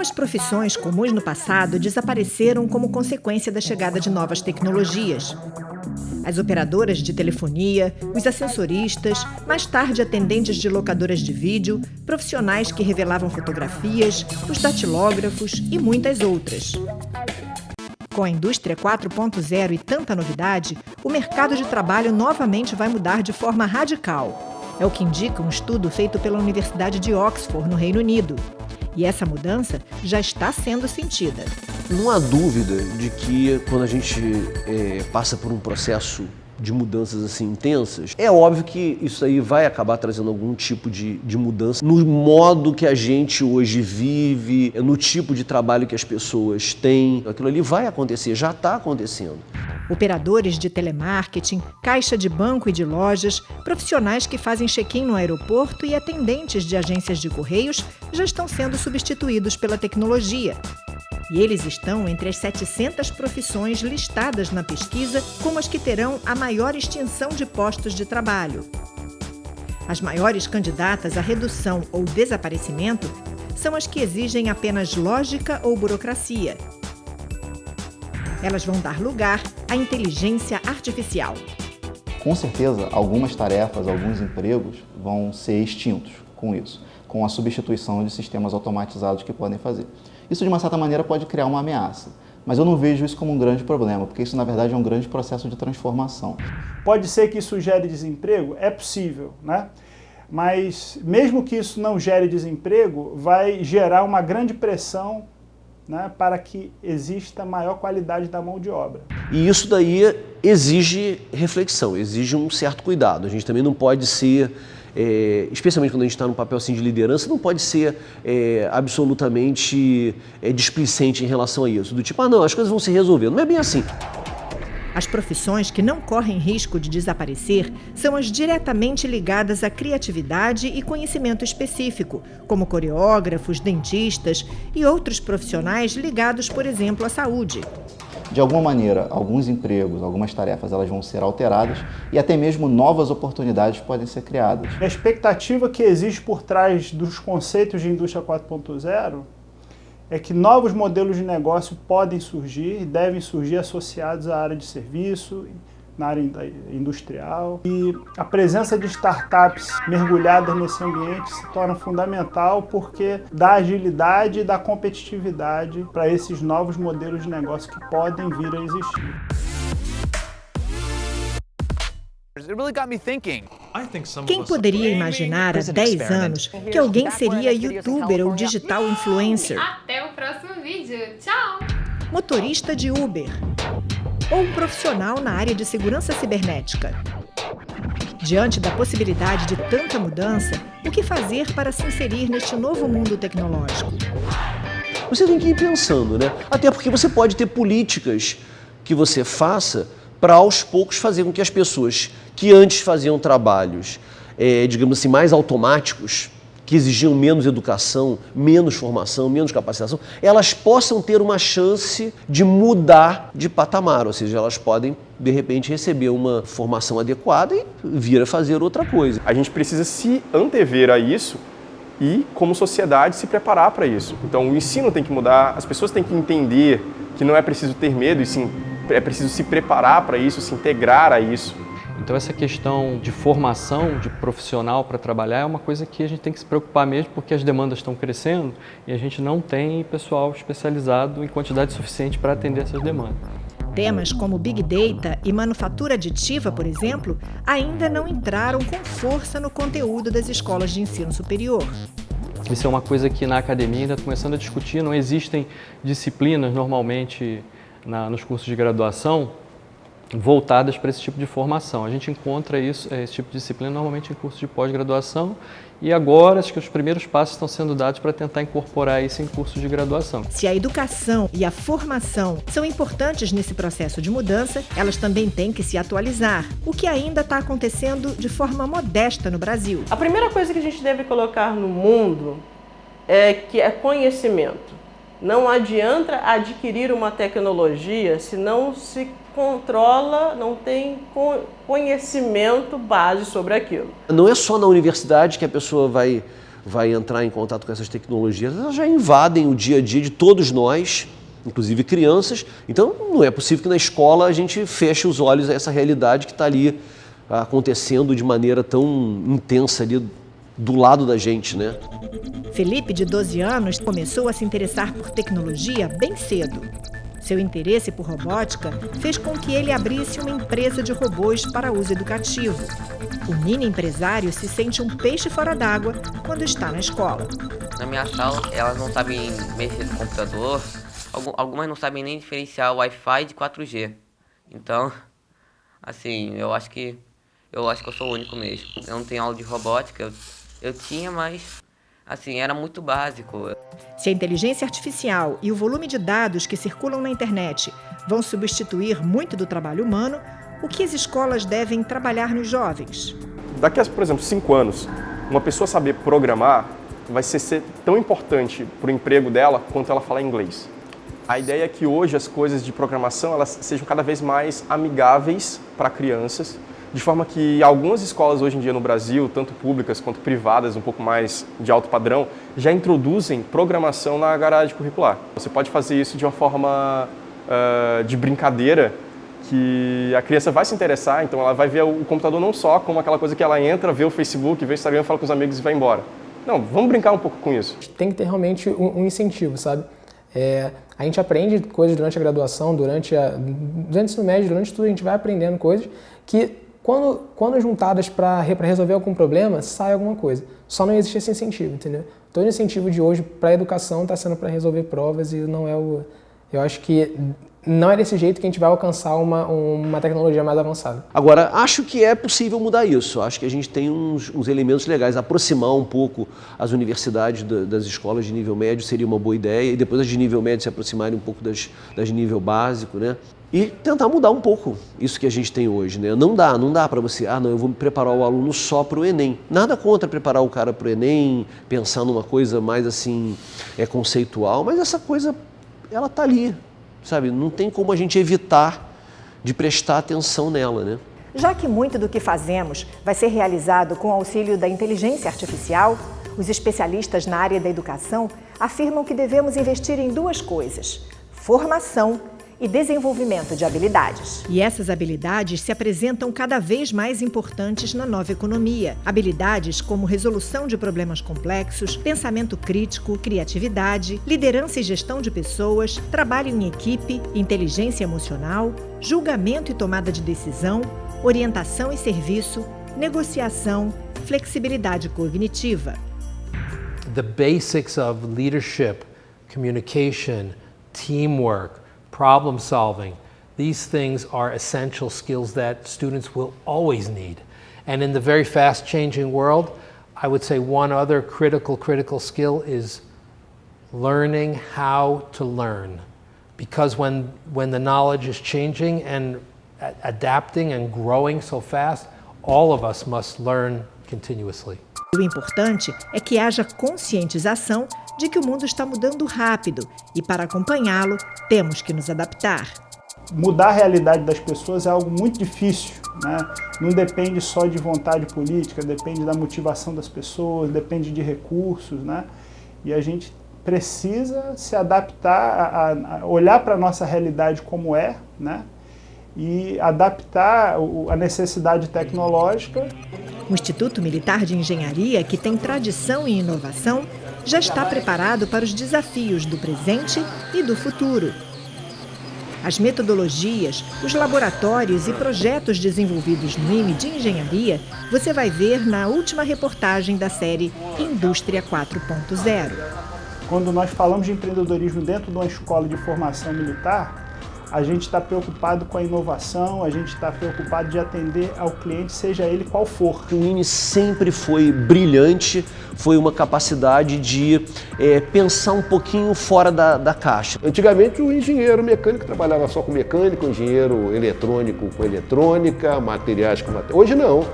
Algumas profissões comuns no passado desapareceram como consequência da chegada de novas tecnologias. As operadoras de telefonia, os ascensoristas, mais tarde atendentes de locadoras de vídeo, profissionais que revelavam fotografias, os datilógrafos e muitas outras. Com a indústria 4.0 e tanta novidade, o mercado de trabalho novamente vai mudar de forma radical. É o que indica um estudo feito pela Universidade de Oxford, no Reino Unido. E essa mudança já está sendo sentida. Não há dúvida de que quando a gente passa por um processo de mudanças assim intensas, é óbvio que isso aí vai acabar trazendo algum tipo de mudança no modo que a gente hoje vive, no tipo de trabalho que as pessoas têm. Aquilo ali vai acontecer, já está acontecendo. Operadores de telemarketing, caixa de banco e de lojas, profissionais que fazem check-in no aeroporto e atendentes de agências de correios já estão sendo substituídos pela tecnologia. E eles estão entre as 700 profissões listadas na pesquisa como as que terão a maior extinção de postos de trabalho. As maiores candidatas à redução ou desaparecimento são as que exigem apenas lógica ou burocracia. Elas vão dar lugar à inteligência artificial. Com certeza, algumas tarefas, alguns empregos vão ser extintos com isso, com a substituição de sistemas automatizados que podem fazer. Isso, de uma certa maneira, pode criar uma ameaça, mas eu não vejo isso como um grande problema, porque isso, na verdade, é um grande processo de transformação. Pode ser que isso gere desemprego? É possível, né? Mas, mesmo que isso não gere desemprego, vai gerar uma grande pressão, né, para que exista maior qualidade da mão de obra. E isso daí exige reflexão, exige um certo cuidado. A gente também não pode ser, especialmente quando a gente está num papel assim de liderança, não pode ser absolutamente displicente em relação a isso. Do tipo, não, as coisas vão se resolver. Não é bem assim. As profissões que não correm risco de desaparecer são as diretamente ligadas à criatividade e conhecimento específico, como coreógrafos, dentistas e outros profissionais ligados, por exemplo, à saúde. De alguma maneira, alguns empregos, algumas tarefas, elas vão ser alteradas e até mesmo novas oportunidades podem ser criadas. A expectativa que existe por trás dos conceitos de indústria 4.0 é que novos modelos de negócio podem surgir e devem surgir associados à área de serviço, na área industrial. E a presença de startups mergulhadas nesse ambiente se torna fundamental porque dá agilidade e dá competitividade para esses novos modelos de negócio que podem vir a existir. Quem poderia imaginar há 10 anos que alguém seria youtuber ou digital influencer? Até o próximo vídeo. Tchau! Motorista de Uber. Ou um profissional na área de segurança cibernética. Diante da possibilidade de tanta mudança, o que fazer para se inserir neste novo mundo tecnológico? Você tem que ir pensando, né? Até porque você pode ter políticas que você faça para aos poucos fazer com que as pessoas que antes faziam trabalhos, digamos assim, mais automáticos, que exigiam menos educação, menos formação, menos capacitação, elas possam ter uma chance de mudar de patamar, ou seja, elas podem, de repente, receber uma formação adequada e vir a fazer outra coisa. A gente precisa se antever a isso e, como sociedade, se preparar para isso. Então, o ensino tem que mudar, as pessoas têm que entender que não é preciso ter medo, e sim é preciso se preparar para isso, se integrar a isso. Então essa questão de formação de profissional para trabalhar é uma coisa que a gente tem que se preocupar mesmo, porque as demandas estão crescendo e a gente não tem pessoal especializado em quantidade suficiente para atender essas demandas. Temas como Big Data e manufatura aditiva, por exemplo, ainda não entraram com força no conteúdo das escolas de ensino superior. Isso é uma coisa que na academia ainda está começando a discutir, não existem disciplinas normalmente nos cursos de graduação voltadas para esse tipo de formação. A gente encontra esse tipo de disciplina normalmente em cursos de pós-graduação e agora acho que os primeiros passos estão sendo dados para tentar incorporar isso em cursos de graduação. Se a educação e a formação são importantes nesse processo de mudança, elas também têm que se atualizar, o que ainda está acontecendo de forma modesta no Brasil. A primeira coisa que a gente deve colocar no mundo é conhecimento. Não adianta adquirir uma tecnologia se não se controla, não tem conhecimento base sobre aquilo. Não é só na universidade que a pessoa vai vai entrar em contato com essas tecnologias, elas já invadem o dia a dia de todos nós, inclusive crianças. Então, não é possível que na escola a gente feche os olhos a essa realidade que está ali acontecendo de maneira tão intensa ali do lado da gente, né? Felipe, de 12 anos, começou a se interessar por tecnologia bem cedo. Seu interesse por robótica fez com que ele abrisse uma empresa de robôs para uso educativo. O mini empresário se sente um peixe fora d'água quando está na escola. Na minha sala, elas não sabem mexer no computador, algumas não sabem nem diferenciar o Wi-Fi de 4G. Então, assim, eu acho que eu sou o único mesmo. Eu não tenho aula de robótica, eu tinha, mas assim, era muito básico. Se a inteligência artificial e o volume de dados que circulam na internet vão substituir muito do trabalho humano, o que as escolas devem trabalhar nos jovens? Daqui a, por exemplo, 5 anos, uma pessoa saber programar vai ser tão importante para o emprego dela quanto ela falar inglês. A ideia é que hoje as coisas de programação elas sejam cada vez mais amigáveis para crianças, de forma que algumas escolas hoje em dia no Brasil, tanto públicas quanto privadas, um pouco mais de alto padrão, já introduzem programação na grade curricular. Você pode fazer isso de uma forma de brincadeira, que a criança vai se interessar, então ela vai ver o computador não só como aquela coisa que ela entra, vê o Facebook, vê o Instagram, fala com os amigos e vai embora. Não, vamos brincar um pouco com isso. Tem que ter realmente um incentivo, sabe? A gente aprende coisas durante a graduação, durante o ensino médio, durante tudo, a gente vai aprendendo coisas que, quando juntadas para resolver algum problema, sai alguma coisa. Só não existe esse incentivo, entendeu? Todo incentivo de hoje para a educação está sendo para resolver provas e não é o... Eu acho que não é desse jeito que a gente vai alcançar uma tecnologia mais avançada. Agora, acho que é possível mudar isso. Acho que a gente tem uns elementos legais. Aproximar um pouco as universidades das escolas de nível médio seria uma boa ideia. E depois as de nível médio se aproximarem um pouco das de nível básico, né? E tentar mudar um pouco isso que a gente tem hoje, né? Não dá para você, eu vou preparar o aluno só para o Enem. Nada contra preparar o cara para o Enem, pensar numa coisa mais assim, conceitual, mas essa coisa, ela tá ali, sabe? Não tem como a gente evitar de prestar atenção nela, né? Já que muito do que fazemos vai ser realizado com o auxílio da inteligência artificial, os especialistas na área da educação afirmam que devemos investir em 2 coisas: formação e desenvolvimento de habilidades. E essas habilidades se apresentam cada vez mais importantes na nova economia. Habilidades como resolução de problemas complexos, pensamento crítico, criatividade, liderança e gestão de pessoas, trabalho em equipe, inteligência emocional, julgamento e tomada de decisão, orientação e serviço, negociação, flexibilidade cognitiva. The basics of leadership, communication, teamwork, problem solving, these things are essential skills that students will always need. And in the very fast changing world, I would say one other critical skill is learning how to learn. Because when the knowledge is changing and adapting and growing so fast, all of us must learn continuously. O importante é que haja conscientização de que o mundo está mudando rápido e, para acompanhá-lo, temos que nos adaptar. Mudar a realidade das pessoas é algo muito difícil, né? Não depende só de vontade política, depende da motivação das pessoas, depende de recursos, né? E a gente precisa se adaptar, a olhar para a nossa realidade como é, né? E adaptar a necessidade tecnológica. O Instituto Militar de Engenharia, que tem tradição em inovação, já está preparado para os desafios do presente e do futuro. As metodologias, os laboratórios e projetos desenvolvidos no IME de Engenharia você vai ver na última reportagem da série Indústria 4.0. Quando nós falamos de empreendedorismo dentro de uma escola de formação militar, a gente está preocupado com a inovação, a gente está preocupado de atender ao cliente, seja ele qual for. O IME sempre foi brilhante, foi uma capacidade de pensar um pouquinho fora da caixa. Antigamente o engenheiro mecânico trabalhava só com mecânico, o engenheiro eletrônico com eletrônica, materiais com materiais. Hoje não.